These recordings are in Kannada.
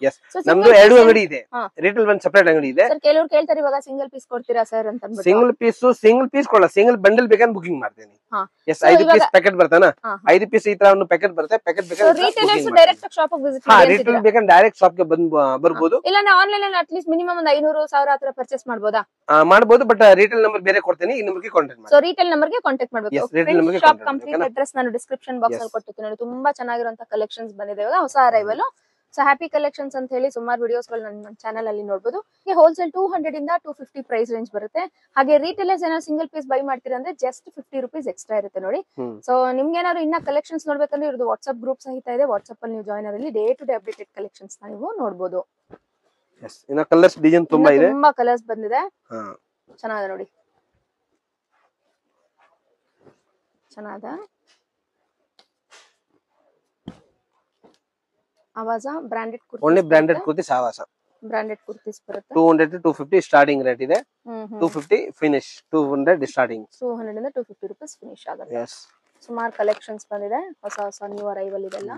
ಎಸ್ ನಮ್ದು ಎರಡು ಅಂಗಡಿ ಇದೆ, ರಿಟೇಲ್ ಒಂದು ಸೆಪರೇಟ್ ಅಂಗಡಿ ಇದೆ. ಸರ್ ಕೆಲವರು ಕೇಳ್ತಾರೆ ಇವಾಗ ಸಿಂಗಲ್ ಪೀಸ್ ಕೊಡ್ತೀರಾ ಸರ್ ಅಂತ ಅಂದ್ಬಿಟ್ಟು. ಸಿಂಗಲ್ ಪೀಸ್ ಕೊಡಲ್ಲ, ಸಿಂಗಲ್ ಬಂಡಲ್ ಬೇಕಂದ್ರೆ ಬುಕಿಂಗ್ ಮಾಡ್ತೀನಿ. ಎಸ್ 5 ಪೀಸ್ ಪ್ಯಾಕೆಟ್ ಬರ್ತಾನ, 5 ಪೀಸ್ ಈ ತರ ಒಂದು ಪ್ಯಾಕೆಟ್ ಬರುತ್ತೆ. ಪ್ಯಾಕೆಟ್ ಬೇಕಾದ್ರೆ ರಿಟೇಲರ್ಸ್ ಡೈರೆಕ್ಟ್ ಶಾಪ್ ವಿಸಿಟ್ ಮಾಡಿ ರಿಟೇಲ್ ಬೇಕಂದ್ರೆ ಡೈರೆಕ್ಟ್ ಶಾಪ್ ಗೆ ಬರ್ಬೋದು. ಇಲ್ಲ ನಾವು ಆನ್ಲೈನ್ ಅಲ್ಲಿ ಅಟ್ಲೀಸ್ಟ್ ಮಿನಿಮಮ್ ಒಂದು 500,000 ಹತ್ರ ಪರ್ಚೇಸ್ ಮಾಡಬಹುದಾ? ಮಾಡಬಹುದು, ಬಟ್ ರಿಟೇಲ್ ನಂಬರ್ ಬೇರೆ ಕೊಡ್ತೀನಿ, ಈ ನಂಬರ್ಗೆ ಕಾಂಟ್ಯಾಕ್ಟ್ ಮಾಡಿ. ಸೊ ರಿಟೇಲ್ ನಂಬರ್ಗೆ ಕಾಂಟ್ಯಾಕ್ಟ್ ಮಾಡಬೇಕು. ಶಾಪ್ ಕಂಪ್ಲೀಟ್ ಅಡ್ರೆಸ್ ನಾನು ಡಿಸ್ಕ್ರಿಪ್ಷನ್ ಬಾಕ್ಸ್ ಅಲ್ಲಿ ಕೊಟ್ಟಿರ್ತೀನಿ ನೋಡಿ. ತುಂಬಾ ಚೆನ್ನಾಗಿರುವಂತ ಕಲೆಕ್ಷನ್ಸ್ ಬಂದಿದೆ ಇವಾಗ ಹೊಸ ಅರೈವಲ್. ಸೊ ಹ್ಯಾಪಿ ಕಲೆಕ್ಷನ್ಸ್ ಅಂತ ಹೇಳಿ ಸುಮಾರು ವಿಡಿಯೋಸ್ ಗಳು ನನ್ನ ಚಾನಲ್ ಅಲ್ಲಿ ನೋಡಬಹುದು. ಹೋಲ್ಸೇಲ್ 200 ಇಂದ 250 ಪ್ರೈಸ್ ರೇಂಜ್ ಬರುತ್ತೆ. ಹಾಗೆ ರಿಟೇಲರ್ಸ್ ಏನಾದ್ರು ಸಿಂಗಲ್ ಪೀಸ್ ಬೈ ಮಾಡ್ತೀರಾ ಅಂದ್ರೆ ಜಸ್ಟ್ 50 ರೂಪೀಸ್ ಎಕ್ಸ್ಟ್ರಾ ಇರುತ್ತೆ ನೋಡಿ. ಸೊ ನಿಮ್ಗೆ ಏನಾದ್ರು ಇನ್ನ ಕಲೆಕ್ಷನ್ಸ್ ನೋಡ್ಬೇಕಂದ್ರೆ ಇವ್ರದ್ದು ವಾಟ್ಸ್ಆಪ್ ಗ್ರೂಪ್ ಸಹಿತ ಇದೆ. ವಾಟ್ಸ್ಆಪ್ ಅಲ್ಲಿ ನೀವು ಜಾಯ್ನ್ ಆದಲ್ಲಿ day to day updated collections ನೀವು ನೋಡಬಹುದು. ಇನ್ನ ಕಲರ್ಸ್ ಡಿಸೈನ್ ತುಂಬಾ ಇದೆ, ತುಂಬಾ ಕಲರ್ಸ್ ಬಂದಿದೆ. ಚೆನ್ನಾಗಿದೆ ನೋಡಿ, ಚೆನ್ನಾಗಿದೆ. ಆವಾಜ branded kurti, only branded kurti ಆವಾಜ ಬ್ರಾಂಡೆಡ್ ಕುರ್ತೀಸ್ ಬರುತ್ತೆ. 200 to 250 ಸ್ಟಾರ್ಟಿಂಗ್ ರೇಟ್ ಇದೆ. 250 ಫಿನಿಶ್, 200 ಸ್ಟಾರ್ಟಿಂಗ್. 200 ಇಂದ 250 ರೂಪೀಸ್ ಫಿನಿಶ್ ಆಗುತ್ತೆ. ಎಸ್ ಸುಮಾರು ಕಲೆಕ್ಷನ್ಸ್ ಬಂದಿದೆ, ಹೊಸ ಹೊಸ ನ್ಯೂ ಅರೈವಲ್ ಇದೆಲ್ಲ.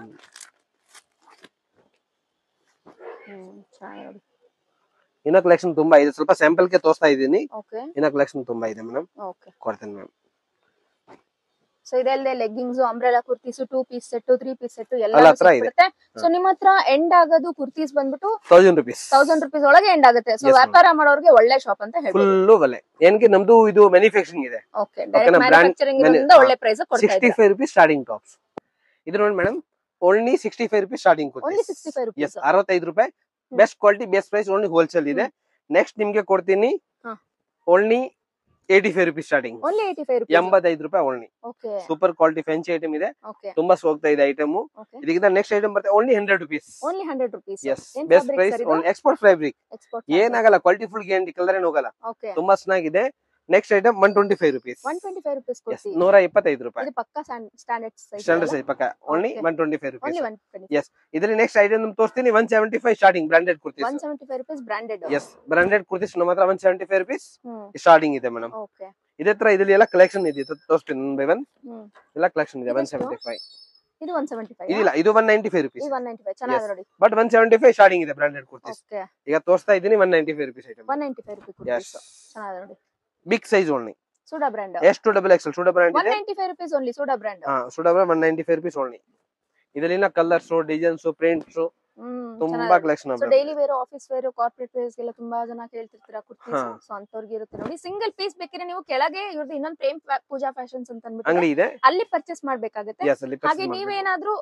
ಚೆನ್ನಾಗಿ ನೋಡಿ. ಇನ್ನ ಕಲೆಕ್ಷನ್ ತುಂಬಾ ಇದೆ, ಸ್ವಲ್ಪ ಸ್ಯಾಂಪಲ್ ಗೆ ತೋರಿಸ್ತಾ ಇದ್ದೀನಿ. ಓಕೆ, ಇನ್ನ ಕಲೆಕ್ಷನ್ ತುಂಬಾ ಇದೆ ಮೇಡಮ್. ಓಕೆ ಕೊಡ್ತೀನಿ ಮ್ಯಾಮ್. ಸೊ ಇದಲ್ಲದೆ leggings, umbrella kurtis, 2 piece set, 3 piece set ಎಲ್ಲ ಸಿಗುತ್ತೆ. ಸೊ ನಿಮ್ಮ ಹತ್ರ ಎಂಡ್ ಆಗೋದು ಕುರ್ತೀಸ್ ಬಂದ್ಬಿಟ್ಟು 1000 ರೂಪೀಸ್ ಒಳಗೆ ಎಂಡ್ ಆಗುತ್ತೆ. ಸೊ ವ್ಯಾಪಾರ ಮಾಡೋರಿಗೆ ಒಳ್ಳೆ ಶಾಪ್ ಅಂತ ಹೇಳ್ಬೋದು. ಫುಲ್ ಒಳ್ಳೆ ಏನಕ್ಕೆ ನಮ್ದು ಇದು ಮ್ಯಾನುಫ್ಯಾಕ್ಚರಿಂಗ್ ಇದೆ. ಓಕೆ, ಡೈರೆಕ್ಟ್ ಮ್ಯಾನುಫ್ಯಾಕ್ಚರಿಂಗ್ ಇರೋದ್ರಿಂದ ಒಳ್ಳೆ ಪ್ರೈಸ್ ಕೊಡ್ತಾ ಇದ್ದಾರೆ. 65 ರೂಪೀಸ್ ಸ್ಟಾರ್ಟಿಂಗ್ ಟಾಪ್ಸ್ ಇದು ನೋಡಿ madam. Only 65 rupees starting kurtis. Only 65 rupees. Yes 65 ರೂಪಾಯಿ best quality, best price, only wholesale ಇದೆ. ನೆಕ್ಸ್ಟ್ ನಿಮ್ಗೆ ಕೊಡ್ತೀನಿ only 85 rupees starting. Only 85 rupees, 85 ರೂಪಾಯಿ only. Okay, super quality fancy item ಇದೆ, ತುಂಬಾ ಹೋಗ್ತಾ ಇದೆ ಐಟಮ್. ಇದಕ್ಕಿಂತ ನೆಕ್ಸ್ಟ್ ಐಟಮ್ ಬರುತ್ತೆ only 100 rupees. Only 100 rupees. Yes best price, only export fabric, ಏನಾಗಲ್ಲ, ಕ್ವಾಲಿಟಿ ಫುಲ್ ಗ್ಯಾರಂಟಿ, ಕಲರ್ ಏನು ಹೋಗಲ್ಲ, ತುಂಬಾ ಚೆನ್ನಾಗಿದೆ. Next item 125 rupees. 125 ರೂಪೀಸ್ ಕೊಡ್ತೀವಿ. 125 ರೂಪಾಯಿ. ಇದು ಪಕ್ಕಾ ಸ್ಟ್ಯಾಂಡರ್ಡ್ ಸೈಜ್, ಸ್ಟ್ಯಾಂಡರ್ಡ್ ಸೈಜ್ ಪಕ್ಕ. Only 125 rupees. ಎಸ್ ಇದರಲ್ಲಿ ನೆಕ್ಸ್ಟ್ ಐಟಮ್ ತೋರಿಸ್ತೀನಿ 175 starting branded kurtis. 175 rupees branded. Yes branded kurtis ನಮ್ಮ ಹತ್ರ 175 ರೂಪೀಸ್ ಸ್ಟಾರ್ಟಿಂಗ್ ಇದೆ ಮೇಡಮ್. ಓಕೆ, ಇದೇ ತರ ಇದರಲ್ಲಿ ಎಲ್ಲ ಕಲೆಕ್ಷನ್ ಇದೆ, ತೋರಿಸ್ತೀನಿ ಒನ್ ಬೈ ಒನ್. ಎಲ್ಲ ಕಲೆಕ್ಷನ್ ಇದೆ. 175 ಇದು 175 ಇದಿಲ್ಲ, ಇದು 195 ರೂಪೀಸ್. 195 ಚೆನ್ನಾಗಿದೆ ನೋಡಿ. ಬಟ್ 175 ಸ್ಟಾರ್ಟಿಂಗ್ ಇದೆ ಬ್ರಾಂಡೆಡ್ ಕುರ್ತೀಸ್. ಓಕೆ, ಈಗ ತೋರಿಸ್ತಾ ಇದ್ದೀನಿ 195 ರೂಪೀಸ್ ಐಟಮ್. 195 ರೂಪೀಸ್ ಕುರ್ತೀಸ್ ಚೆನ್ನಾಗಿದೆ ನೋಡಿ. Big size only. ಸೂಡಾ ಬ್ರಾಂಡ್. ಎಷ್ಟು ಡಬಲ್ ಎಕ್ಸೆಲ್ ಸೂಡಾ ಬ್ರಾಂಡ್ ಇದೆ. 195 ರೂಪೀಸ್ ಓನ್ಲಿ ಸೂಡಾ ಬ್ರಾಂಡ್. ಸೂಡಾ ಬ್ರಾಂಡ್ 195 ರೂಪೀಸ್ ಓನ್ಲಿ. ಇದರಲ್ಲಿನ ಕಲರ್ಸ್, ಡಿಸೈನ್ಸ್, ಪ್ರಿಂಟ್ಸ್ ತುಂಬಾ ಕಲೆಕ್ಷನ್ ಇದೆ. So daily wear, office wear, corporate wears ಗೆಲ್ಲ ತುಂಬಾ ಜನ ಕೇಳ್ತಿರ್ತೀರಾ ಕುರ್ತೀಸ್. ಸೊ ಅಂತವರಿಗೆ ಇರುತ್ತೆ ನೋಡಿ. ಸಿಂಗಲ್ ಪೀಸ್ ಬೇಕಿದ್ರೆ ನೀವು ಕೆಳಗೆ ಇವ್ರದ್ದು ಇನ್ನೊಂದು ಪ್ರೇಮ್ ಪೂಜಾ ಫ್ಯಾಷನ್ಸ್ ಅಂತ ಅಂದ್ಬಿಟ್ಟು ಅಂಗಡಿ ಇದೆ, ಅಲ್ಲಿ ಪರ್ಚೇಸ್ ಮಾಡ್ಬೇಕಾಗುತ್ತೆ. ಹಾಗೆ ನೀವೇನಾದ್ರೂ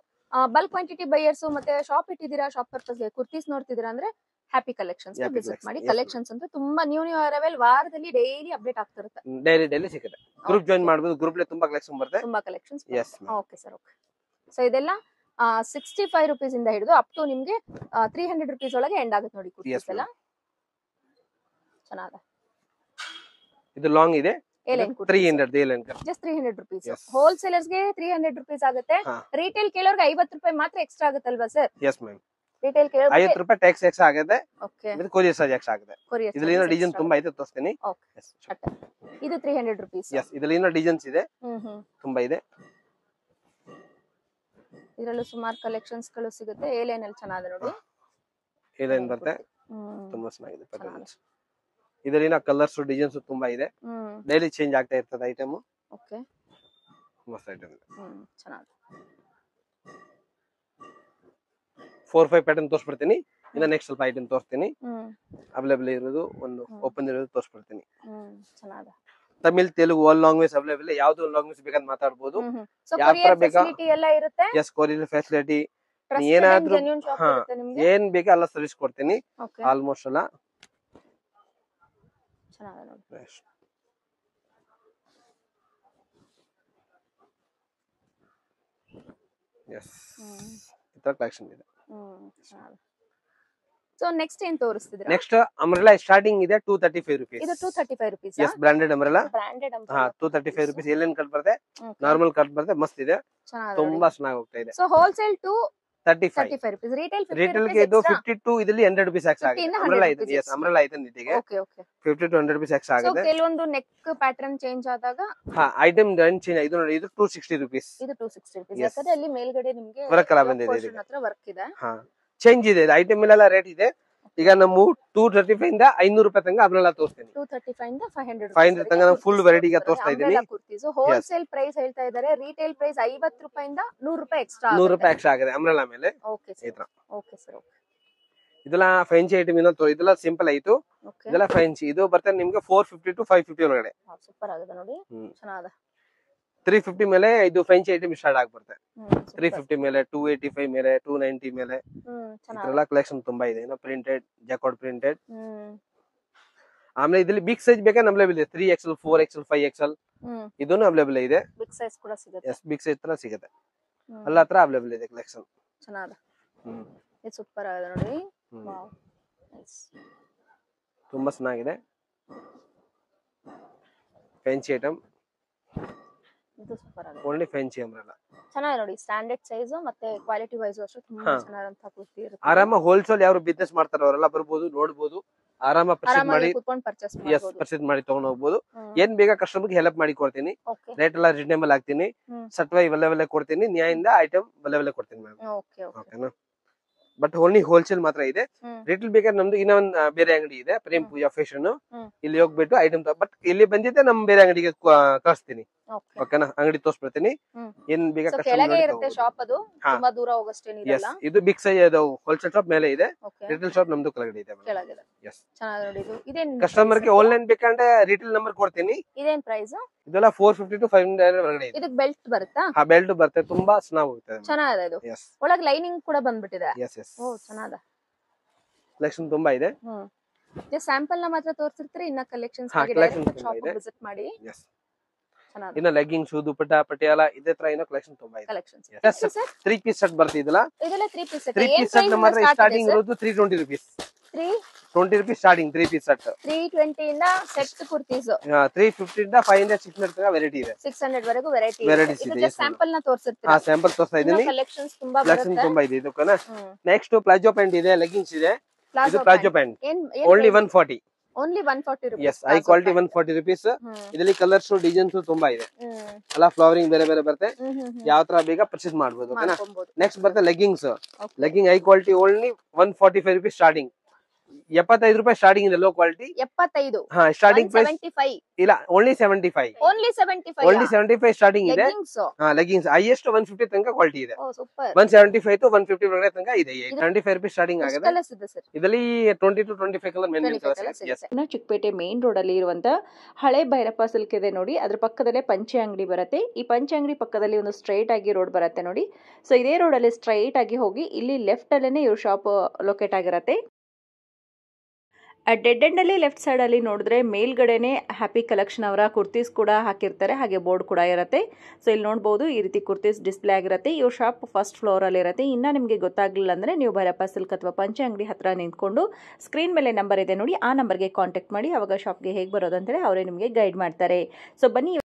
ಬಲ್ಕ್ ಕ್ವಾಂಟಿಟಿ ಬೈಯರ್ಸ್ ಮತ್ತೆ ಶಾಪ್ ಇಟ್ಟಿದ್ದೀರಾ, ಶಾಪ್ ಪರ್ಪಸ್ ಗೆ ಕುರ್ತೀಸ್ ನೋಡ್ತಿದ್ದೀರಾ ಅಂದ್ರೆ ಹ್ಯಾಪಿ ಕಲೆಕ್ಷನ್ಸ್ ವಿಸಿಟ್ ಮಾಡಿ. ಕಲೆಕ್ಷನ್ಸ್ ಅಂತ ತುಂಬಾ ನ್ಯೂ ಅರೈವಲ್ ವಾರದಲ್ಲಿ ಡೈಲಿ ಅಪ್ಡೇಟ್ ಆಗ್ತಿರುತ್ತೆ. ಡೈಲಿ ಸಿಗುತ್ತೆ. ಗ್ರೂಪ್ ಜಾಯಿನ್ ಮಾಡಬಹುದು, ಗ್ರೂಪ್ ಅಲ್ಲಿ ತುಂಬಾ ಕಲೆಕ್ಷನ್ ಬರುತ್ತೆ. ತುಂಬಾ collections. Okay sir, okay. So ಇದೆಲ್ಲ 65 ರೂಪೀಸ್ ಇಂದ ಹಿಡಿದು ಅಪ್ ಟು ನಿಮ್ಗೆ 300 ರೂಪೀಸ್ ಒಳಗೆ ಎಂಡ್ ಆಗುತ್ತೆ ನೋಡಿ ಕುರ್ತೀಸ್ ಎಲ್ಲ. ಚೆನ್ನಾಗಿದೆ. ಇದು ಲಾಂಗ್ ಇದೆ, 300 ಜಸ್ಟ್ 300 ರೂಪೀಸ್. ಹೋಲ್ಸೇಲರ್ಸ್ ಗೆ 300 ರೂಪೀಸ್ ಆಗುತ್ತೆ. ರಿಟೇಲ್ ಕೇಳೋರ್ಗೆ 50 ರೂಪಾಯಿ ಮಾತ್ರ ಎಕ್ಸ್ಟ್ರಾ ಆಗುತ್ತಲ್ವಾ ಸರ್? Yes ma'am. ರಿಟೇಲ್ ಕೇಳೋರ್ಗೆ 50 ರೂಪಾಯಿ ಟ್ಯಾಕ್ಸ್ ಎಕ್ಸ್ಟ್ರಾ ಆಗುತ್ತೆ. ಓಕೆ, ಇದು ಕೊರಿಯರ್ ಚಾರ್ಜ್ ಎಕ್ಸ್ಟ್ರಾ ಆಗುತ್ತೆ. ಇದರಲ್ಲಿ ಏನೋ ಡಿಸೈನ್ ತುಂಬಾ ಇದೆ, ತೋರಿಸ್ತೀನಿ. ಓಕೆ, ಇದು 300 ರೂಪೀಸ್. ಎಸ್ ಇದರಲ್ಲಿ ಏನೋ ಡಿಸೈನ್ಸ್ ಇದೆ, ತುಂಬಾ ಇದೆ. ಇದರಲ್ಲೂ ಸುಮಾರು ಕಲೆಕ್ಷನ್ಸ್ ಗಳು ಸಿಗುತ್ತೆ. ಎ ಲೈನ್ ಅಲ್ಲಿ ಚೆನ್ನಾಗಿದೆ ನೋಡಿ. ಎ ಲೈನ್ ಬರುತ್ತೆ, ತುಂಬಾ ಚೆನ್ನಾಗಿದೆ ಪ್ಯಾಟರ್ನ್ಸ್. ಇದರಲ್ಲಿನ ಕಲರ್ಸ್, ಡಿಸೈನ್ಸ್ ತುಂಬಾ ಇದೆ, ಡೈಲಿ ಚೇಂಜ್ ಆಗ್ತಾ ಇರ್ತದೆ ಐಟಮ್. ಓಕೆ, ಮಸ್ತ್ ಐಟಮ್ ಇದೆ, ಚೆನ್ನಾಗಿದೆ. 4-5 ಪ್ಯಾಟರ್ನ್ ತೋರಿಸ್ಬಿಡ್ತೀನಿ. ಇನ್ನ ನೆಕ್ಸ್ಟ್ ಸ್ವಲ್ಪ ಐಟಮ್ ತೋರಿಸ್ತೀನಿ. ಅವೈಲೇಬಲ್ ಇರೋದು ಒಂದು ಓಪನ್ ಇರೋದು ತೋರಿಸ್ಬಿಡ್ತೀನಿ. ಚೆನ್ನಾಗಿದೆ. Tamil, Telugu all language available, ಯಾವ್ದು ಲ್ಯಾಂಗ್ವೇಜ್ ಬೇಕಾದ್ರೆ ಮಾತಾಡಬಹುದು. ಎಸ್ ಕೊರಿಯರ್ ಫೆಸಿಲಿಟಿ, ಏನಾದ್ರೂ ಏನ್ ಬೇಕಾ ಎಲ್ಲ ಸರ್ವಿಸ್ ಕೊಡ್ತೀನಿ. ಆಲ್ಮೋಸ್ಟ್ ಎಲ್ಲ ಎಸ್ ಈ ತರ ಕಲೆಕ್ಷನ್ ಇದೆ. ಸೊ ನೆಕ್ಸ್ಟ್ ಏನ್ ತೋರಿಸ್ತಿದ್ದೀರಾ? ನೆಕ್ಸ್ಟ್ ಅಂಬ್ರೆಲಾ ಸ್ಟಾರ್ಟಿಂಗ್ ಇದೆ 235 ರೂಪೀಸ್. ಇದು 235 rupees. Yes branded umbrella. Branded umbrella 235 rupees. ಎಲ್ಲಿಂದ ಕಟ್ ಬರುತ್ತೆ, ನಾರ್ಮಲ್ ಕಟ್ ಬರುತ್ತೆ, ಮಸ್ತ್ ಇದೆ, ತುಂಬಾ ಚೆನ್ನಾಗಿ ಹೋಗ್ತಾ ಇದೆ. ಸೊ ಹೋಲ್ಸೇಲ್ 35 ರೂಪೀಸ್, ರಿಟೇಲ್ ಗೆ ಇದು 52, ಇದರಲ್ಲಿ 100 ರೂಪೀಸ್ ಎಕ್ಸ್ಟ್ರಾ ಆಗುತ್ತೆ. ಅಂಬ್ರೆಲಾ ಇದೆ, ಎಸ್ ಅಂಬ್ರೆಲಾ ಇದೆ ನಿಟ್ಟಿಗೆ. Okay, okay, 50 to 100 rupees extra ಆಗುತ್ತೆ. ಸೊ ಕೆಲವೊಂದು ನೆಕ್ ಪ್ಯಾಟರ್ನ್ ಚೇಂಜ್ ಆದಾಗ ಐಟಮ್ ಚೇಂಜ್. ಇದು ನೋಡಿ, ಇದು 260 ರೂಪೀಸ್. ಇದು 260 ರೂಪೀಸ್. ಯಾಕಂದ್ರೆ ಅಲ್ಲಿ ಮೇಲ್ಗಡೆ ನಿಮಗೆ ವರ್ಕ್ ಎಲ್ಲ ಬಂದಿದೆ, ಹತ್ರ ವರ್ಕ್ ಇದೆ. ಚೇಂಜ್ ಇದೆ, ಐಟಮ್ ಮೇಲೆಲ್ಲ ರೇಟ್ ಇದೆ. ಈಗ ನಮ್ಮ 235 ಇಂದ 500 ರೂಪಾಯಿ ತನಕ ಅಬ್ರೆಲ್ಲ ತೋರಿಸ್ತೀನಿ. 235 ಇಂದ 500 ತನಕ ಫುಲ್ ವೆರೈಟಿ ತೋರಿಸ್ತಾ ಇದ್ದೀನಿ. ಹೋಲ್ಸೇಲ್ ಪ್ರೈಸ್ ಹೇಳ್ತಾ ಇದ್ದಾರೆ, ರಿಟೇಲ್ ಪ್ರೈಸ್ 50 ರೂಪಾಯಿಂದ 100 ರೂಪಾಯಿ ಎಕ್ಸ್ಟ್ರಾ 100 ರೂಪಾಯಿ ಎಕ್ಸ್ಟ್ರಾ ಆಗಿದೆ ಅಂಬ್ರೆಲಾ ಮೇಲೆ. Okay sir, okay sir. ಇದೆಲ್ಲ ಫ್ಯಾನ್ಸಿ ಐಟಮ್ ಇದೆಲ್ಲ ಸಿಂಪಲ್ ಆಯ್ತು. ಇದೆಲ್ಲ ಫ್ಯಾನ್ಸಿ ಇದು ಬರ್ತದೆ ನಿಮ್ಗೆ 450 to 550 ಒಳಗಡೆ. ಸೂಪರ್ ಆಗಿದೆ ನೋಡಿ, ಚೆನ್ನಾಗಿದೆ. 350 ಮೇಲೆ ಇದು ಫ್ಯಾನ್ಸಿ ಐಟಮ್ ಸ್ಟಾರ್ಟ್ ಆಗ್ಬರುತ್ತೆ. 350 ಮೇಲೆ, 285 ಮೇಲೆ, 290 ಮೇಲೆ ಇದ್ರೆಲ್ಲ ಕಲೆಕ್ಷನ್ ತುಂಬಾ ಇದೆ. Printed, jacquard printed. ಆಮೇಲೆ ಇದ್ರಲ್ಲಿ ಬಿಗ್ ಸೈಜ್ ಬೇಕಾದ್ರೆ ಅವೈಲೇಬಲ್ ಇದೆ. 3XL, 4XL, 5XL ಇದನ್ನು ಅವೈಲೇಬಲ್ ಇದೆ. ಬಿಗ್ ಸೈಜ್ ಕೂಡ ಸಿಗುತ್ತೆ. ಎಸ್, ಬಿಗ್ ಸೈಜ್ ತರ ಸಿಗುತ್ತೆ. ಎಲ್ಲ ತರ ಅವೈಲೇಬಲ್ ಇದೆ ಕಲೆಕ್ಷನ್. ಚೆನ್ನಾಗಿದೆ, ಇದು ಸೂಪರ್ ಆಗಿದೆ ನೋಡಿ. ವಾವ್, ನೈಸ್, ತುಂಬಾ ಚೆನ್ನಾಗಿದೆ. ಫ್ಯಾನ್ಸಿ ಐಟಮ್, ಇದು ಸೂಪರ್ ಆಗಿದೆ. ಓನ್ಲಿ ಫ್ಯಾನ್ಸಿ ಅಂಬ್ರೆಲಾ ಚೆನ್ನಾಗಿದೆ ನೋಡಿ. ಸ್ಟ್ಯಾಂಡರ್ಡ್ ಸೈಜ್ ಮತ್ತೆ ಕ್ವಾಲಿಟಿ ವೈಸ್ ಅಷ್ಟೇ ತುಂಬಾ ಚೆನ್ನಾಗಿರುವಂತ ಕುರ್ತಿ ಇರುತ್ತೆ. ಆರಾಮ ಹೋಲ್ಸೇಲ್ ಯಾರು ಬಿಸ್ನೆಸ್ ಮಾಡ್ತಾರೋ ಅವರೆಲ್ಲ ಬರ್ಬೋದು, ನೋಡ್ಬೋದು, ಆರಾಮ ಪರ್ಚೇಸ್ ಮಾಡಿ ಕೂತ್ಕೊಂಡು ಪರ್ಚೇಸ್ ಎಸ್ ಮಾಡಬಹುದು. ಪರ್ಚೇಸ್ ಮಾಡಿ ತಗೊಂಡ್ ಹೋಗ್ಬೋದು. ಏನ್ ಬೇಗ ಕಸ್ಟಮರ್ಗೆ ಹೆಲ್ಪ್ ಮಾಡಿ ಕೊಡ್ತೀನಿ. ಓಕೆ, ರೇಟ್ ಎಲ್ಲ ರೀಸನೇಬಲ್ ಆಗ್ತೀನಿ. ಸಟ್ವೈ ಒಳ್ಳೆ ಕೊಡ್ತೀನಿ, ನ್ಯಾಯಿಂದ ಐಟಮ್ ಒಳ್ಳೆ ಕೊಡ್ತೀನಿ ಮ್ಯಾಮ್. ಓಕೆ, ಓಕೆನಾ. ಬಟ್ ಓನ್ಲಿ ಹೋಲ್ಸೇಲ್ ಮಾತ್ರ ಇದೆ. ರಿಟೇಲ್ ಬೇಕಾದ್ರೆ ನಮ್ದು ಇನ್ನೊಂದ್ ಬೇರೆ ಅಂಗಡಿ ಇದೆ, ಪ್ರೇಮ್ ಪೂಜಾ ಫ್ಯಾಷನ್. ಇಲ್ಲಿ ಹೋಗ್ಬಿಟ್ಟು ಐಟಮ್ ಬಟ್ ಇಲ್ಲಿ ಬಂದಿದ್ದೆ ನಮ್ ಬೇರೆ ಅಂಗಡಿಗೆ ಕಳಿಸ್ತೀನಿ. ಓಕೆನಾ, ಅಂಗಡಿ ತೋರಿಸ್ಬಿಡ್ತೀನಿ. ಏನ್ ಬೇಕಾ ಕೆಳಗೆ ಇರುತ್ತೆ ಶಾಪ್, ಅದು ತುಂಬಾ ದೂರ ಹೋಗಷ್ಟೇನಿರಲ್ಲ. ಇದು ಬಿಗ್ ಸೈಜ್ ಅದು ಹೋಲ್ಸೇಲ್ ಶಾಪ್ ಮೇಲೆ ಇದೆ, ರಿಟೇಲ್ ಶಾಪ್ ನಮ್ದು ಕೆಳಗಡೆ ಇದೆ. ಕೆಳಗಿದೆ. ಎಸ್, ಚೆನ್ನಾಗಿದೆ ನೋಡಿ. ಇದು ಇದೇನ್ ಕಸ್ಟಮರ್ ಗೆ ಆನ್ಲೈನ್ ಬೇಕಂದ್ರೆ ರಿಟೇಲ್ ನಂಬರ್ ಕೊಡ್ತೀನಿ. ಇದೇನ್ ಪ್ರೈಸ್? ಇದೆಲ್ಲ 450 to 500 ಒಳಗಡೆ ಇದೆ. ಇದಕ್ಕೆ ಬೆಲ್ಟ್ ಬರುತ್ತಾ? ಹಾ, ಬೆಲ್ಟ್ ಬರುತ್ತೆ, ತುಂಬಾ ಚೆನ್ನಾಗಿದೆ. ಚೆನ್ನಾಗಿದೆ ಇದು. ಎಸ್, ಒಳಗೆ ಲೈನಿಂಗ್ ಕೂಡ ಬಂದ್ಬಿಟ್ಟಿದೆ. S S. ಓ, ಚೆನ್ನಾಗಿದೆ. ಕಲೆಕ್ಷನ್ ತುಂಬಾ ಇದೆ. ಸ್ಯಾಂಪಲ್ ನ ಮಾತ್ರ ತೋರಿಸಿರ್ತೀರಿ, ಇನ್ನ ಕಲೆಕ್ಷನ್ಸ್ ಶಾಪ್ ವಿಸಿಟ್ ಮಾಡಿ. ಎಸ್, ಇನ್ನ ಲೆಗ್ಗಿಂಗ್ಸ್, ದುಪಟ್ಟ, ಪಟಿಯಾಲ ಇದೇ ತರ ಏನೋ ಕಲೆಕ್ಷನ್ ತುಂಬಾ ಇದೆ. ಕಲೆಕ್ಷನ್ಸ್ 3 ಪೀಸ್ ಸೆಟ್ ಬರ್ತಿದಲ್ಲ. ಇದೆಲ್ಲ 3 ಪೀಸ್ ಸೆಟ್. 3 ಪೀಸ್ ಸೆಟ್ ಮಾತ್ರ ಸ್ಟಾರ್ಟಿಂಗ್ ಇರೋದು 320 rupees. 320 rupees starting 3 piece set. 320 ಇಂದ ಸೆಟ್ ಕುರ್ತೀಸ್ 350 ಇಂದ 500 600 ತನಕ ವೆರೈಟಿ ಇದೆ. 600 ವರೆಗೂ ವೆರೈಟಿ ಇದೆ. ಇದೆ. ಸ್ಯಾಂಪಲ್ ನ ತೋರಿಸಿರ್ತೀರಾ? ಹಾ, ಸ್ಯಾಂಪಲ್ ತೋರಿಸ್ತಾ ಇದೀನಿ. ಕಲೆಕ್ಷನ್ಸ್ ತುಂಬಾ ಬರುತ್ತೆ. ತುಂಬಾ ಇದೆ ಇದಕ್ಕನ. ನೆಕ್ಸ್ಟ್ ಪ್ಲಾಜೋ ಪ್ಯಾಂಟ್ ಇದೆ, ಲೆಗ್ಗಿಂಗ್ಸ್ ಇದೆ. ಇದು palazzo pant only 140. Only 140 rupees. Yes, high quality 140 rupees. ಇದರಲ್ಲಿ ಕಲರ್ಸ್, ಡಿಸೈನ್ಸ್ ತುಂಬಾ ಇದೆ. ಎಲ್ಲ ಫ್ಲವರಿಂಗ್ ಬೇರೆ ಬೇರೆ ಬರುತ್ತೆ. ಯಾವ ತರ ಬೇಗ ಪರ್ಚೇಸ್ ಮಾಡಬಹುದು. ಓಕೆನಾ. ನೆಕ್ಸ್ಟ್ ಬರುತ್ತೆ leggings. Legging high quality only 145 rupees starting. 75 ರೂಪಾಯಿ ಸ್ಟಾರ್ಟಿಂಗ್ ಇದೆ. Low quality 75. ಹಾ, ಸ್ಟಾರ್ಟಿಂಗ್ ಪ್ರೈಸ್ 75 ಇಲ್ಲ, ಓನ್ಲಿ 75. ಓನ್ಲಿ 75. ಓನ್ಲಿ 75 ಸ್ಟಾರ್ಟಿಂಗ್ ಇದೆ. ಹಾ, ಲೆಗ್ಗಿಂಗ್ಸ್ ಹೈಯೆಸ್ಟ್ 150 ತನಕ ಕ್ವಾಲಿಟಿ ಇದೆ. ಓ, ಸೂಪರ್. 175 to 150 ಒಳಗಡೆ ತನಕ ಇದೆ. 75 ರೂಪಾಯಿ ಸ್ಟಾರ್ಟಿಂಗ್ ಆಗಿದೆ. ಇದರಲ್ಲಿ 20 to 25 ಕಲರ್ ಮೇನ್ ಕಲರ್ಸ್. ಇನ್ನು ಚಿಕ್ಕಪೇಟೆ ಮೇನ್ ರೋಡ್ ಅಲ್ಲಿ ಇರುವಂತ ಹಳೆ ಭೈರಪ್ಪ ಸಿಲ್ಕ್ ಇದೆ ನೋಡಿ, ಅದ್ರ ಪಕ್ಕದಲ್ಲೇ ಪಂಚೆ ಅಂಗಡಿ ಬರುತ್ತೆ. ಈ ಪಂಚೆ ಅಂಗಡಿ ಪಕ್ಕದಲ್ಲಿ ಒಂದು ಸ್ಟ್ರೈಟ್ ಆಗಿ ರೋಡ್ ಬರುತ್ತೆ ನೋಡಿ. ಸೊ ಇದೇ ರೋಡ್ ಅಲ್ಲಿ ಸ್ಟ್ರೈಟ್ ಆಗಿ ಹೋಗಿ ಇಲ್ಲಿ ಲೆಫ್ಟ್ ಅಲ್ಲೇನೆ ಇವ್ರ ಶಾಪ್ ಲೊಕೇಟ್ ಆಗಿರುತ್ತೆ. ಡೆಡ್ ಎಂಡ್ ಅಲ್ಲಿ ಲೆಫ್ಟ್ ಸೈಡ್ ಅಲ್ಲಿ ನೋಡಿದ್ರೆ ಮೇಲ್ಗಡೆನೆ ಹ್ಯಾಪಿ ಕಲೆಕ್ಷನ್ ಅವರ ಕುರ್ತೀಸ್ ಕೂಡ ಹಾಕಿರ್ತಾರೆ, ಹಾಗೆ ಬೋರ್ಡ್ ಕೂಡ ಇರುತ್ತೆ. ಸೊ ಇಲ್ಲಿ ನೋಡಬಹುದು, ಈ ರೀತಿ ಕುರ್ತೀಸ್ ಡಿಸ್ಪ್ಲೇ ಆಗಿರುತ್ತೆ. ಇವ್ರ ಶಾಪ್ ಫಸ್ಟ್ ಫ್ಲೋರ್ ಅಲ್ಲಿ ಇರುತ್ತೆ. ಇನ್ನ ನಿಮಗೆ ಗೊತ್ತಾಗ್ಲಿಲ್ಲ ಅಂದ್ರೆ ನೀವು ಭೈರಪ್ಪ ಸಿಲ್ಕ್ ಅಥವಾ ಪಂಚೆ ಅಂಗಡಿ ಹತ್ರ ನಿಂತ್ಕೊಂಡು ಸ್ಕ್ರೀನ್ ಮೇಲೆ ನಂಬರ್ ಇದೆ ನೋಡಿ, ಆ ನಂಬರ್ಗೆ ಕಾಂಟ್ಯಾಕ್ಟ್ ಮಾಡಿ. ಅವಾಗ ಶಾಪ್ಗೆ ಹೇಗೆ ಬರೋದಂತೇಳಿ ಅವರೇ ನಿಮಗೆ ಗೈಡ್ ಮಾಡ್ತಾರೆ. ಸೊ ಬನ್ನಿ.